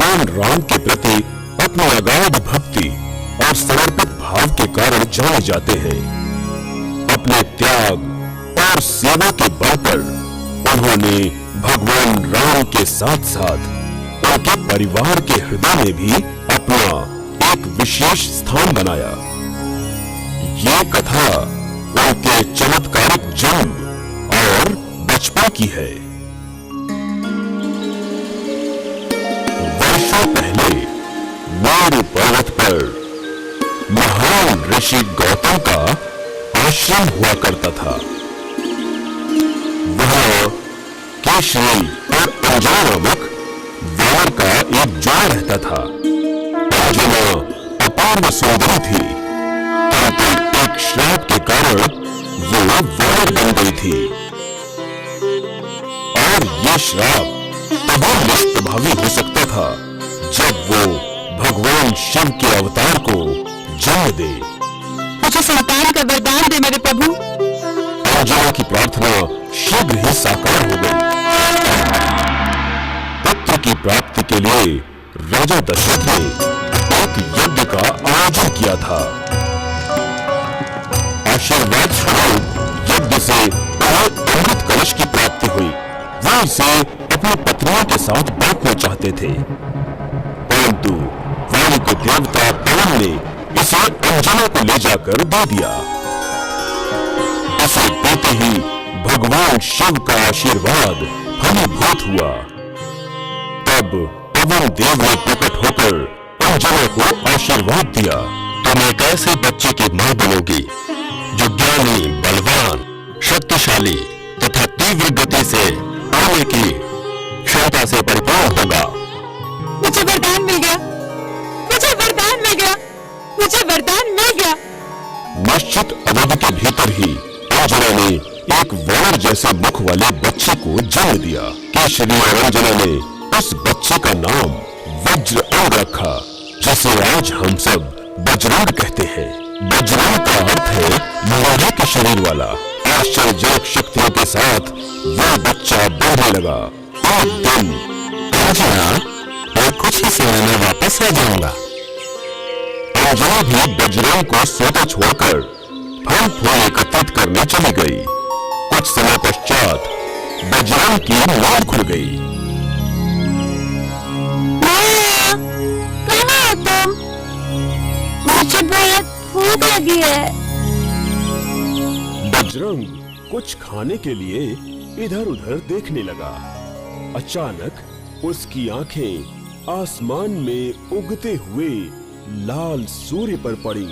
भगवान राम के प्रति अपनी अगाध भक्ति और समर्पित भाव के कारण जाने जाते हैं। अपने त्याग और सेवा के बल पर उन्होंने भगवान राम के साथ साथ उनके परिवार के हृदय में भी अपना एक विशेष स्थान बनाया। ये कथा उनके चमत्कारिक जन्म और बचपन की है। वर्षों पहले मेरु पर्वत पर महान ऋषि गौतम का आश्रम हुआ करता था। वहां केशरी और अंजना नामक वानर का एक जोड़ा रहता था। अंजना अपूर्व सुंदरी थी, परंतु एक श्राप के कारण वो वानर बन गई थी और ये श्राप तभी निष्प्रभावी हो सकता था जब वो भगवान शिव के अवतार को जन्म दे। मुझे संतान का वरदान दे मेरे प्रभु। अंजना की प्रार्थना शीघ्र ही साकार हो गई। पुत्र की प्राप्ति के लिए राजा दशरथ ने एक यज्ञ का आयोजन किया था। आशीर्वाद स्वरूप यज्ञ से उन्हें अमृत कलश की प्राप्ति हुई। वो इसे अपनी पत्नियों के साथ बांटना चाहते थे, परंतु वायु के देवता पवन ने इसे अंजना को ले जाकर दे दिया। इसे देते ही भगवान शिव का आशीर्वाद फलीभूत हुआ। तब पवन देव ने प्रकट होकर अंजना को आशीर्वाद दिया। तुम एक ऐसे बच्चे की मां बनोगी जो ज्ञानी, बलवान, शक्तिशाली तथा तीव्र गति से आने की क्षमता से परिपूर्ण होगा। मुझे वरदान मिल गया, मुझे वरदान मिल गया, मुझे वरदान मिल गया। निश्चित अवधि के भीतर ही अंजना ने एक वानर जैसे मुख वाले बच्चे को जन्म दिया। केशरी और अंजना ने उस बच्चे का नाम वज्रअंग रखा, जिसे आज हम सब बजरंग कहते हैं। बजरंग का अर्थ है लोहे के शरीर वाला। आश्चर्यजनक शक्तियों के साथ वह बच्चा बढ़ने लगा। एक दिन अंजना, और कुछ ही समय में वापस आ जाऊंगा। अंजना भी बजरंग को सोते छोड़कर फल फूल एकत्रित करने चली गई। कुछ समय पश्चात बजरंग की नींद खुल गई। कहाँ हो तुम? मुझे बहुत भूख लगी है। बजरंग कुछ खाने के लिए इधर उधर देखने लगा। अचानक उसकी आंखें आसमान में उगते हुए लाल सूर्य पर पड़ी,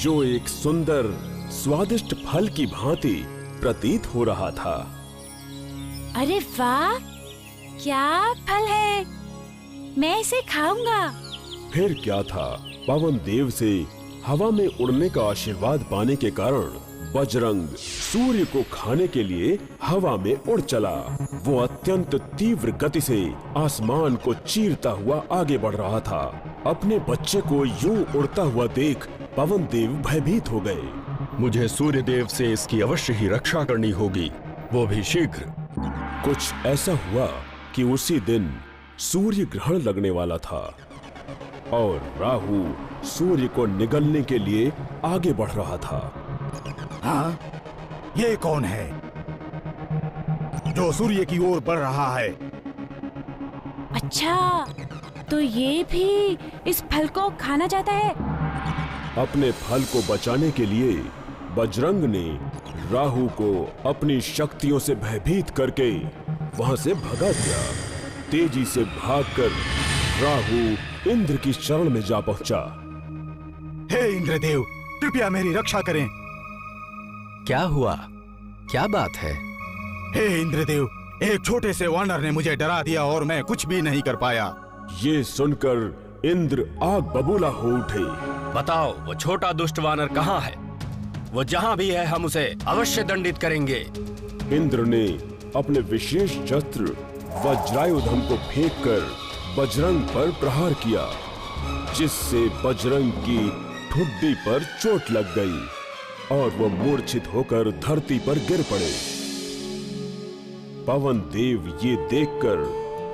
जो एक सुंदर स्वादिष्ट फल की भांति प्रतीत हो रहा था। अरे वाह, क्या फल है, मैं इसे खाऊंगा। फिर क्या था, पवन देव से हवा में उड़ने का आशीर्वाद पाने के कारण बजरंग सूर्य को खाने के लिए हवा में उड़ चला। वो अत्यंत तीव्र गति से आसमान को चीरता हुआ आगे बढ़ रहा था। अपने बच्चे को यूं उड़ता हुआ देख पवन देव भयभीत हो गए। मुझे सूर्य देव से इसकी अवश्य ही रक्षा करनी होगी, वो भी शीघ्र। कुछ ऐसा हुआ कि उसी दिन सूर्य ग्रहण लगने वाला था और राहु सूर्य को निगलने के लिए आगे बढ़ रहा था। हाँ, ये कौन है जो सूर्य की ओर बढ़ रहा है? अच्छा, तो ये भी इस फल को खाना चाहता है। अपने फल को बचाने के लिए बजरंग ने राहु को अपनी शक्तियों से भयभीत करके वहां से भगा दिया। तेजी से भागकर राहु इंद्र की शरण में जा पहुंचा। हे इंद्रदेव, कृपया मेरी रक्षा करें। क्या हुआ, क्या बात है? हे इंद्रदेव, एक छोटे से वानर ने मुझे डरा दिया और मैं कुछ भी नहीं कर पाया। ये सुनकर इंद्र आग बबूला हो उठे। बताओ, वो छोटा दुष्ट वानर कहाँ है? वो जहाँ भी है हम उसे अवश्य दंडित करेंगे। इंद्र ने अपने विशेष शस्त्र वज्रायुधम को फेंककर बजरंग पर प्रहार किया, जिससे बजरंग की ठुड्डी पर चोट लग गई और वो मूर्छित होकर धरती पर गिर पड़े। पवन देव ये देखकर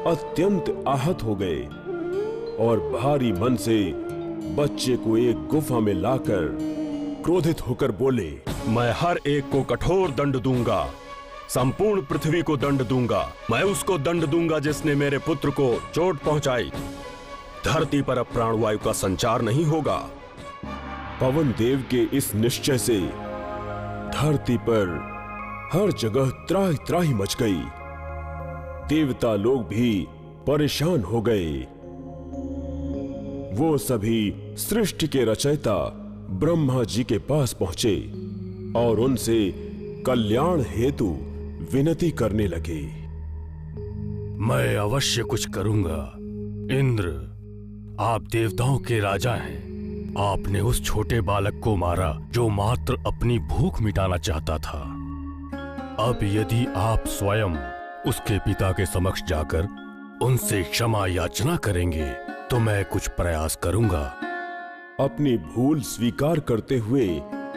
अत्यंत आहत हो गए और भारी मन से बच्चे को एक गुफा में लाकर क्रोधित होकर बोले, मैं हर एक को कठोर दंड दूंगा, संपूर्ण पृथ्वी को दंड दूंगा। मैं उसको दंड दूंगा जिसने मेरे पुत्र को चोट पहुंचाई। धरती पर अब प्राणवायु का संचार नहीं होगा। पवन देव के इस निश्चय से धरती पर हर जगह त्राहि त्राहि मच गई। देवता लोग भी परेशान हो गए। वो सभी सृष्टि के रचयिता ब्रह्मा जी के पास पहुंचे और उनसे कल्याण हेतु विनती करने लगे। मैं अवश्य कुछ करूंगा। इंद्र, आप देवताओं के राजा हैं। आपने उस छोटे बालक को मारा जो मात्र अपनी भूख मिटाना चाहता था। अब यदि आप स्वयं उसके पिता के समक्ष जाकर उनसे क्षमा याचना करेंगे तो मैं कुछ प्रयास करूंगा। अपनी भूल स्वीकार करते हुए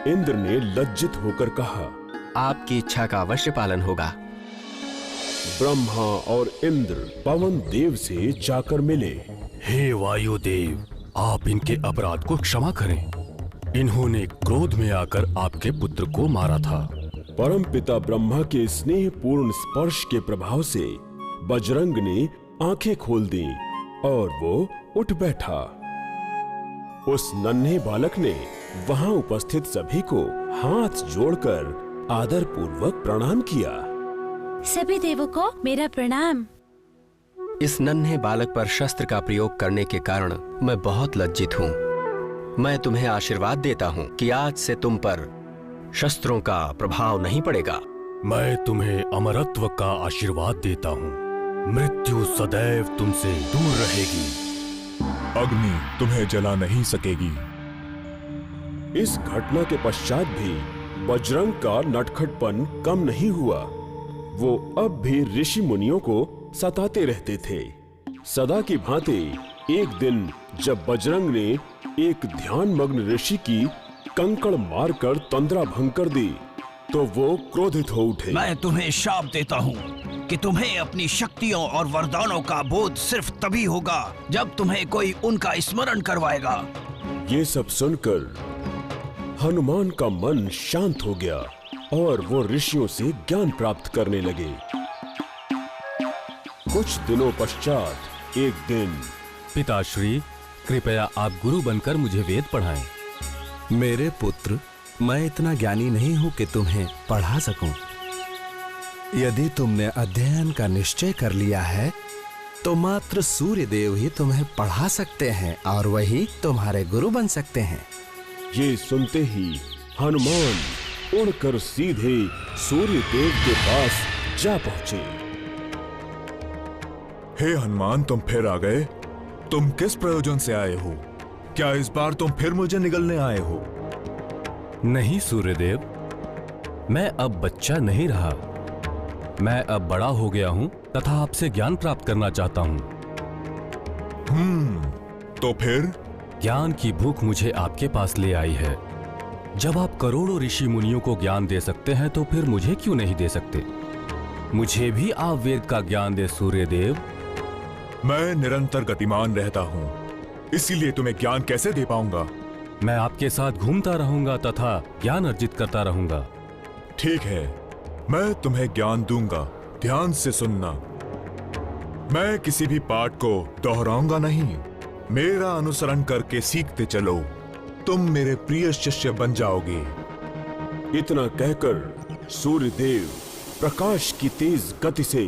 इंद्र ने लज्जित होकर कहा, आपकी इच्छा का अवश्य पालन होगा। ब्रह्मा और इंद्र पवन देव से जाकर मिले। हे वायुदेव, आप इनके अपराध को क्षमा करें। इन्होंने क्रोध में आकर आपके पुत्र को मारा था। परमपिता ब्रह्मा के स्नेहपूर्ण स्पर्श के प्रभाव से बजरंग ने आंखें खोल दी और वो उठ बैठा। उस नन्हे बालक ने वहां उपस्थित सभी को हाथ जोड़कर आदर पूर्वक प्रणाम किया। सभी देवों को मेरा प्रणाम। इस नन्हे बालक पर शस्त्र का प्रयोग करने के कारण मैं बहुत लज्जित हूँ। मैं तुम्हें आशीर्वाद देता हूँ कि आज से तुम पर शस्त्रों का प्रभाव नहीं पड़ेगा। मैं तुम्हें अमरत्व का आशीर्वाद देता हूँ। मृत्यु सदैव तुमसे दूर रहेगी। अग्नि तुम्हें जला नहीं सकेगी। इस घटना के पश्चात भी बजरंग का नटखटपन कम नहीं हुआ। वो अब भी ऋषि मुनियों को सताते रहते थे। सदा की भांति एक दिन जब बजरंग ने एक ध्यानमग्न ऋषि की कंकड़ मारकर तंद्रा भंग कर दी तो वो क्रोधित हो उठे। मैं तुम्हें शाप देता हूँ कि तुम्हें अपनी शक्तियों और वरदानों का बोध सिर्फ तभी होगा जब तुम्हें कोई उनका स्मरण करवाएगा। ये सब सुनकर हनुमान का मन शांत हो गया और वो ऋषियों से ज्ञान प्राप्त करने लगे। कुछ दिनों पश्चात एक दिन, पिताश्री, कृपया आप गुरु बनकर मुझे वेद पढ़ाएं। मेरे पुत्र, मैं इतना ज्ञानी नहीं हूं कि तुम्हें पढ़ा सकूं। यदि तुमने अध्ययन का निश्चय कर लिया है तो मात्र सूर्य देव ही तुम्हें पढ़ा सकते हैं और वही तुम्हारे गुरु बन सकते हैं। ये सुनते ही हनुमान उड़कर सीधे सूर्य देव के पास जा पहुंचे। हे हनुमान, तुम फिर आ गए। तुम किस प्रयोजन से आए हो? क्या इस बार तुम फिर मुझे निगलने आए हो? नहीं सूर्यदेव, मैं अब बच्चा नहीं रहा। मैं अब बड़ा हो गया हूँ तथा आपसे ज्ञान प्राप्त करना चाहता हूँ। तो फिर? ज्ञान की भूख मुझे आपके पास ले आई है। जब आप करोड़ों ऋषि मुनियों को ज्ञान दे सकते हैं तो फिर मुझे क्यों नहीं दे सकते? मुझे भी आप वेद का ज्ञान दे सूर्यदेव। मैं निरंतर गतिमान रहता हूँ, इसीलिए तुम्हें ज्ञान कैसे दे पाऊंगा? मैं आपके साथ घूमता रहूंगा तथा ज्ञान अर्जित करता रहूंगा। ठीक है, मैं तुम्हें ज्ञान दूंगा। ध्यान से सुनना। मैं किसी भी पाठ को दोहराऊंगा नहीं। मेरा अनुसरण करके सीखते चलो। तुम मेरे प्रिय शिष्य बन जाओगे। इतना कहकर सूर्यदेव प्रकाश की तेज गति से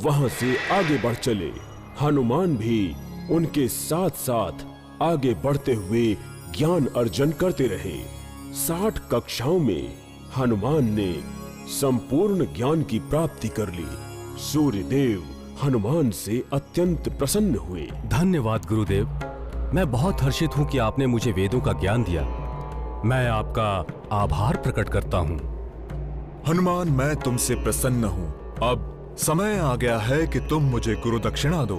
वहां से आगे बढ़ चले। हनुमान भी उनके साथ साथ आगे बढ़ते हुए ज्ञान अर्जन करते रहे। 60 कक्षाओं में हनुमान ने संपूर्ण ज्ञान की प्राप्ति कर ली। सूर्यदेव हनुमान से अत्यंत प्रसन्न हुए। धन्यवाद गुरुदेव। मैं बहुत हर्षित हूँ कि आपने मुझे वेदों का ज्ञान दिया। मैं आपका आभार प्रकट करता हूँ। हनुमान, मैं तुमसे प्रसन्न हूँ। अब समय आ गया है कि तुम मुझे गुरु दक्षिणा दो।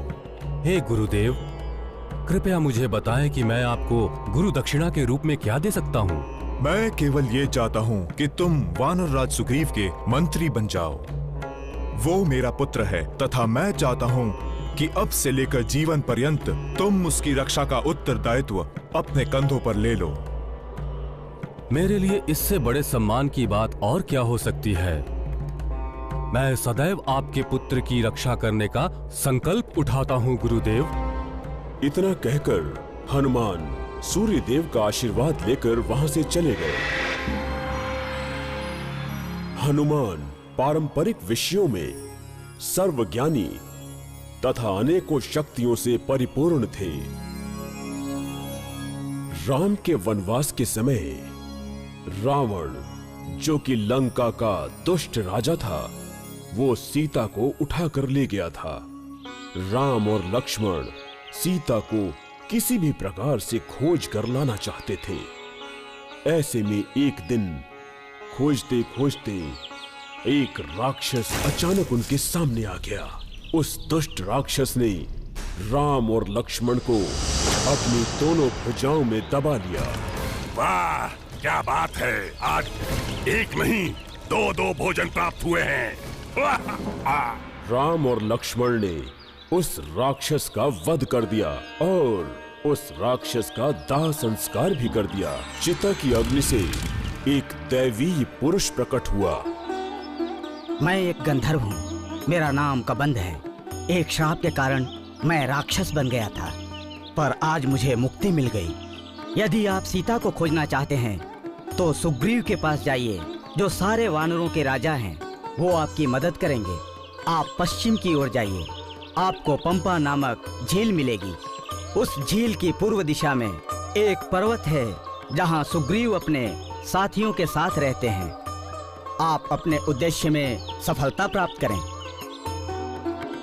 हे गुरुदेव, कृपया मुझे बताएं कि मैं आपको गुरु दक्षिणा के रूप में क्या दे सकता हूँ? मैं केवल ये चाहता हूँ कि तुम वानर राज सुग्रीव के मंत्री बन जाओ। वो मेरा पुत्र है तथा मैं चाहता हूँ कि अब से लेकर जीवन पर्यंत तुम उसकी रक्षा का उत्तरदायित्व अपने कंधों पर ले लो। मेरे लिए इससे बड़े सम्मान की बात और क्या हो सकती है। मैं सदैव आपके पुत्र की रक्षा करने का संकल्प उठाता हूँ गुरुदेव। इतना कहकर हनुमान सूर्य देव का आशीर्वाद लेकर वहां से चले गए। हनुमान पारंपरिक विषयों में सर्वज्ञानी तथा अनेकों शक्तियों से परिपूर्ण थे। राम के वनवास के समय रावण, जो कि लंका का दुष्ट राजा था, वो सीता को उठाकर ले गया था। राम और लक्ष्मण सीता को किसी भी प्रकार से खोज कर लाना चाहते थे। ऐसे में एक दिन खोजते खोजते एक राक्षस अचानक उनके सामने आ गया। उस दुष्ट राक्षस ने राम और लक्ष्मण को अपनी दोनों भुजाओं में दबा लिया। वाह, क्या बात है! आज एक नहीं दो भोजन प्राप्त हुए हैं। राम और लक्ष्मण ने उस राक्षस का वध कर दिया और उस राक्षस का दाह संस्कार भी कर दिया। चिता की अग्नि से एक दैवीय पुरुष प्रकट हुआ। मैं एक गंधर्व हूँ, मेरा नाम कबंध है। एक श्राप के कारण मैं राक्षस बन गया था, पर आज मुझे मुक्ति मिल गई। यदि आप सीता को खोजना चाहते हैं तो सुग्रीव के पास जाइए, जो सारे वानरों के राजा हैं। वो आपकी मदद करेंगे। आप पश्चिम की ओर जाइए, आपको पंपा नामक झील मिलेगी। उस झील की पूर्व दिशा में एक पर्वत है, जहाँ सुग्रीव अपने साथियों के साथ रहते हैं। आप अपने उद्देश्य में सफलता प्राप्त करें।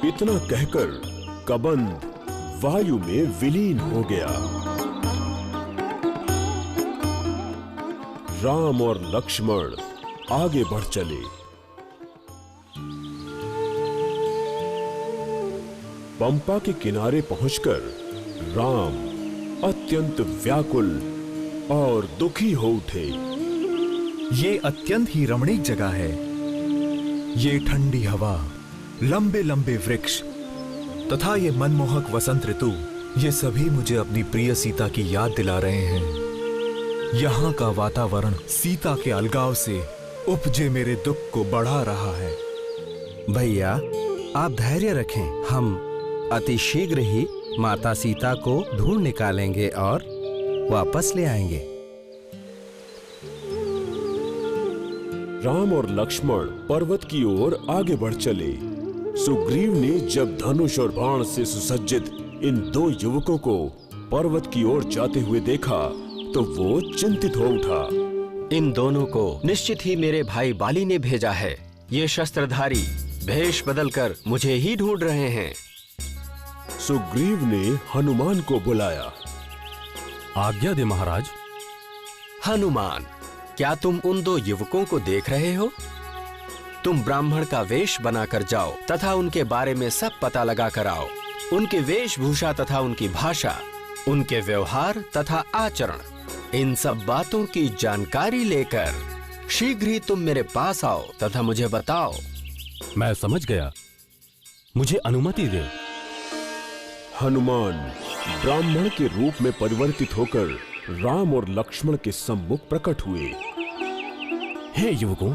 इतना कहकर कबंध वायु में विलीन हो गया। राम और लक्ष्मण आगे बढ़ चले। पंपा के किनारे पहुंचकर राम अत्यंत व्याकुल और दुखी हो उठे। ये अत्यंत ही रमणीक जगह है। ये ठंडी हवा, लंबे लंबे वृक्ष तथा ये मनमोहक वसंत ऋतु, ये सभी मुझे अपनी प्रिय सीता की याद दिला रहे हैं। यहाँ का वातावरण सीता के अलगाव से उपजे मेरे दुख को बढ़ा रहा है। भैया, आप धैर्य रखें। हम अति शीघ्र ही माता सीता को ढूंढ निकालेंगे और वापस ले आएंगे। राम और लक्ष्मण पर्वत की ओर आगे बढ़ चले। सुग्रीव ने जब धनुष और बाण से सुसज्जित इन दो युवकों को पर्वत की ओर जाते हुए देखा तो वो चिंतित हो उठा। इन दोनों को निश्चित ही मेरे भाई बाली ने भेजा है। ये शस्त्रधारी भेष बदलकर मुझे ही ढूंढ रहे हैं। सुग्रीव ने हनुमान को बुलाया। आज्ञा दे महाराज। हनुमान, क्या तुम उन दो युवकों को देख रहे हो? तुम ब्राह्मण का वेश बनाकर जाओ तथा उनके बारे में सब पता लगा कर आओ। उनके वेशभूषा तथा उनकी भाषा, उनके व्यवहार तथा आचरण, इन सब बातों की जानकारी लेकर शीघ्र ही तुम मेरे पास आओ तथा मुझे बताओ। मैं समझ गया, मुझे अनुमति दे। हनुमान ब्राह्मण के रूप में परिवर्तित होकर राम और लक्ष्मण के सम्मुख प्रकट हुए। हे युवकों,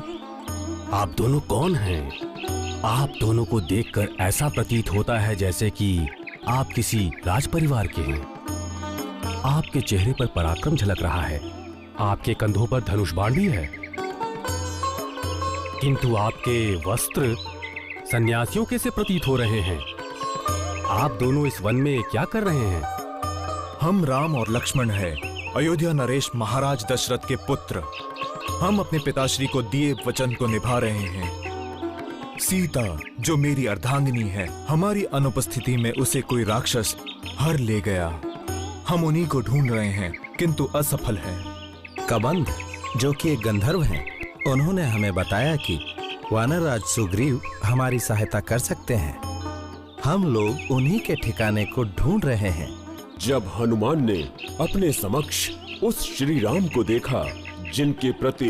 आप दोनों कौन हैं? आप दोनों को देखकर ऐसा प्रतीत होता है जैसे कि आप किसी राज परिवार के हैं। आपके चेहरे पर पराक्रम झलक रहा है, आपके कंधों पर धनुष बाण भी है, किंतु आपके वस्त्र सन्यासियों के से प्रतीत हो रहे हैं। आप दोनों इस वन में क्या कर रहे हैं? हम राम और लक्ष्मण हैं, अयोध्या नरेश महाराज दशरथ के पुत्र। हम अपने पिताश्री को दिए वचन को निभा रहे हैं। सीता, जो मेरी अर्धांगिनी है, हमारी अनुपस्थिति में उसे कोई राक्षस हर ले गया। हम उन्हीं को ढूंढ रहे हैं, किंतु असफल हैं। कबंध, जो कि एक गंधर्व हैं, उन्होंने हमें बताया कि वानरराज सुग्रीव हमारी सहायता कर सकते हैं। हम लोग उन्हीं के ठिकाने को ढूंढ रहे हैं। जब हनुमान ने अपने समक्ष उस श्री राम को देखा, जिनके प्रति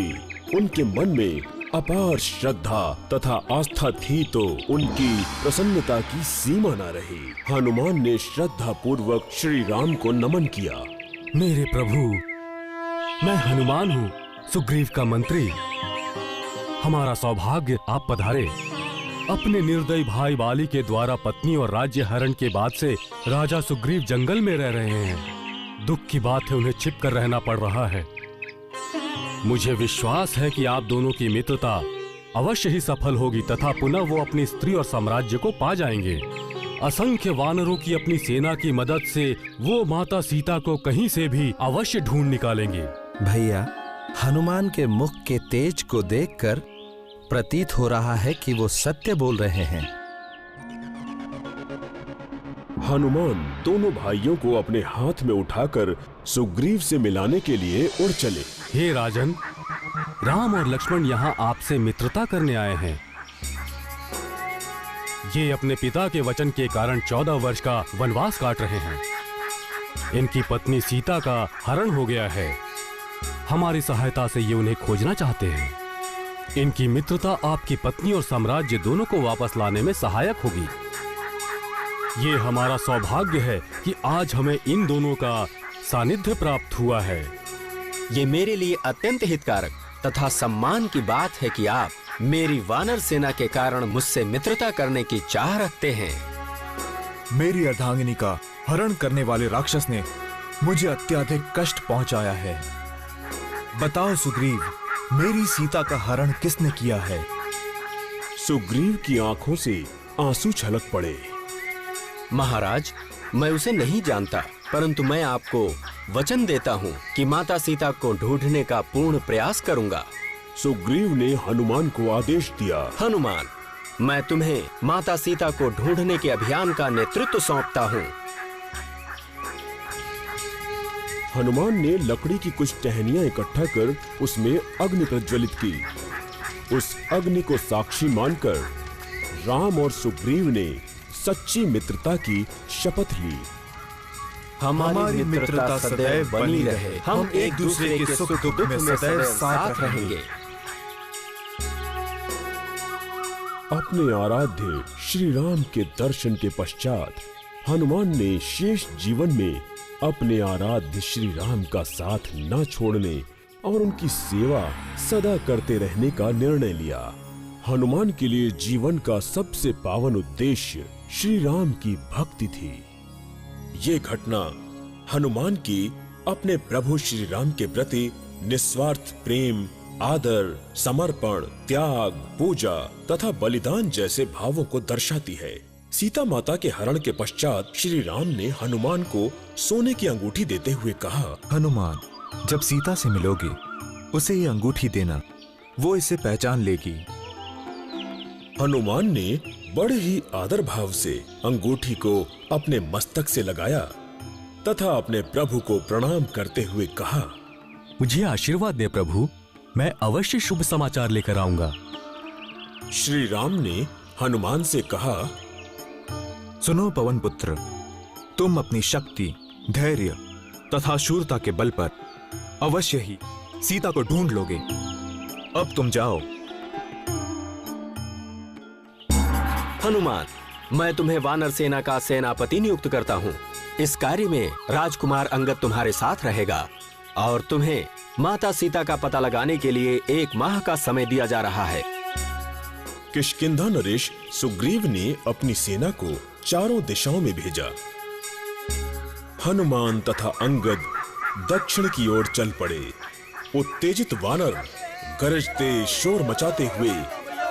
उनके मन में अपार श्रद्धा तथा आस्था थी तो उनकी प्रसन्नता की सीमा न रही। हनुमान ने श्रद्धा पूर्वक श्री राम को नमन किया। मेरे प्रभु, मैं हनुमान हूँ, सुग्रीव का मंत्री। हमारा सौभाग्य आप पधारे। अपने निर्दयी भाई बाली के द्वारा पत्नी और राज्य हरण के बाद से राजा सुग्रीव जंगल में रह रहे हैं। दुख की बात है, उन्हें छिप कर रहना पड़ रहा है। मुझे विश्वास है कि आप दोनों की मित्रता अवश्य ही सफल होगी तथा पुनः वो अपनी स्त्री और साम्राज्य को पा जाएंगे। असंख्य वानरों की अपनी सेना की मदद से वो माता सीता को कहीं से भी अवश्य ढूंढ निकालेंगे। भैया, हनुमान के मुख के तेज को देखकर प्रतीत हो रहा है कि वो सत्य बोल रहे हैं। हनुमान दोनों भाइयों को अपने हाथ में उठाकर सुग्रीव से मिलाने के लिए उड़ चले। हे राजन, राम और लक्ष्मण यहाँ आपसे मित्रता करने आए हैं। ये अपने पिता के वचन के कारण 14 वर्ष का वनवास काट रहे हैं। इनकी पत्नी सीता का हरण हो गया है। हमारी सहायता से ये उन्हें खोजना चाहते हैं। इनकी मित्रता आपकी पत्नी और साम्राज्य दोनों को वापस लाने में सहायक होगी। ये हमारा सौभाग्य है कि आज हमें इन दोनों का सानिध्य प्राप्त हुआ है। ये मेरे लिए अत्यंत हितकारक तथा सम्मान की बात है कि आप मेरी वानर सेना के कारण मुझसे मित्रता करने की चाह रखते हैं। मेरी अर्धांगिनी का हरण करने वाले राक्षस ने मुझे अत्यधिक कष्ट पहुंचाया है। बताओ सुग्रीव, मेरी सीता का हरण किसने किया है? सुग्रीव की आंखों से आंसू छलक पड़े। महाराज, मैं उसे नहीं जानता, परंतु मैं आपको वचन देता हूँ कि माता सीता को ढूंढने का पूर्ण प्रयास करूंगा। सुग्रीव ने हनुमान को आदेश दिया। हनुमान, मैं तुम्हें माता सीता को ढूंढने के अभियान का नेतृत्व सौंपता हूँ। हनुमान ने लकड़ी की कुछ टहनियां इकट्ठा कर उसमें अग्नि प्रज्वलित की। उस अग्नि को साक्षी मानकर राम और सुग्रीव ने सच्ची मित्रता की शपथ ली। हमारी मित्रता सदैव बनी रहे। हम एक दूसरे के सुख दुख में सदैव साथ रहेंगे। अपने आराध्य श्री राम के दर्शन के पश्चात हनुमान ने शेष जीवन में अपने आराध्य श्री राम का साथ न छोड़ने और उनकी सेवा सदा करते रहने का निर्णय लिया। हनुमान के लिए जीवन का सबसे पावन उद्देश्य श्री राम की भक्ति थी। ये घटना हनुमान की अपने प्रभु श्री राम के प्रति निस्वार्थ प्रेम, आदर, समर्पण, त्याग, पूजा तथा बलिदान जैसे भावों को दर्शाती है। सीता माता के हरण के पश्चात श्री राम ने हनुमान को सोने की अंगूठी देते हुए कहा, हनुमान, जब सीता से मिलोगे उसे ये अंगूठी देना, वो इसे पहचान लेगी। हनुमान ने बड़े ही आदर भाव से अंगूठी को अपने मस्तक से लगाया तथा अपने प्रभु को प्रणाम करते हुए कहा, मुझे आशीर्वाद दे प्रभु, मैं अवश्य शुभ समाचार लेकर आऊंगा। श्री राम ने हनुमान से कहा, सुनो पवन पुत्र, तुम अपनी शक्ति, धैर्य तथा शूरता के बल पर अवश्य ही सीता को ढूंढ लोगे। अब तुम जाओ। हनुमान, मैं तुम्हें वानर सेना का सेनापति नियुक्त करता हूँ। इस कार्य में राजकुमार अंगद तुम्हारे साथ रहेगा और तुम्हें माता सीता का पता लगाने के लिए 1 माह का समय दिया जा रहा है। किष्किंधा नरेश सुग्रीव ने अपनी सेना को चारों दिशाओं में भेजा। हनुमान तथा अंगद दक्षिण की ओर चल पड़े। उत्तेजित वानर गरजते शोर मचाते हुए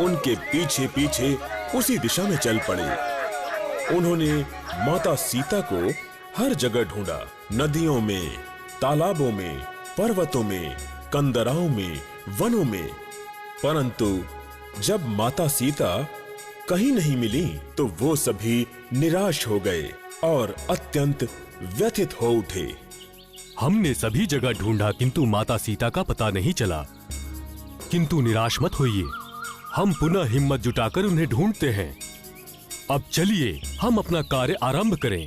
उनके पीछे पीछे उसी दिशा में चल पड़े। उन्होंने माता सीता को हर जगह ढूंढा, नदियों में, तालाबों में, पर्वतों में, कंदराओं में, वनों में, परंतु जब माता सीता कहीं नहीं मिली तो वो सभी निराश हो गए और अत्यंत व्यथित हो उठे। हमने सभी जगह ढूंढा किंतु माता सीता का पता नहीं चला। किंतु निराश मत होइए, हम पुनः हिम्मत जुटाकर उन्हें ढूंढते हैं। अब चलिए हम अपना कार्य आरंभ करें।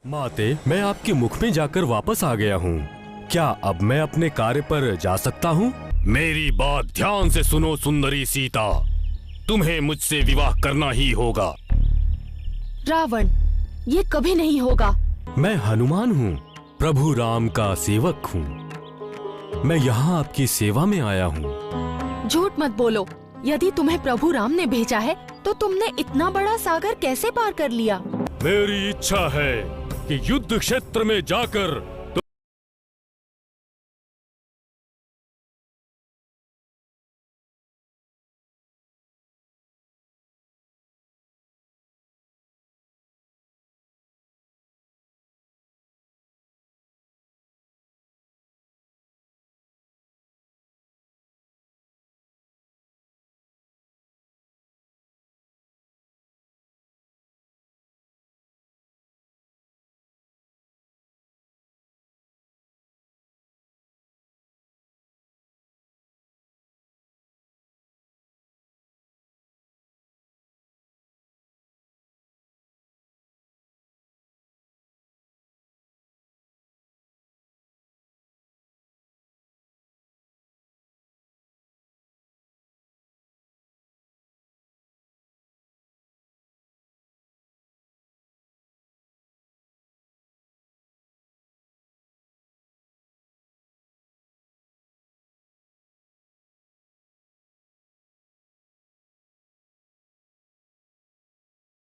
माते, मैं आपके मुख में जाकर वापस आ गया हूँ। क्या अब मैं अपने कार्य पर जा सकता हूँ? मेरी बात ध्यान से सुनो सुंदरी सीता, तुम्हें मुझसे विवाह करना ही होगा। रावण, ये कभी नहीं होगा। मैं हनुमान हूँ, प्रभु राम का सेवक हूँ। मैं यहाँ आपकी सेवा में आया हूँ। झूठ मत बोलो। यदि तुम्हें प्रभु राम ने भेजा है तो तुमने इतना बड़ा सागर कैसे पार कर लिया? मेरी इच्छा है कि युद्ध क्षेत्र में जाकर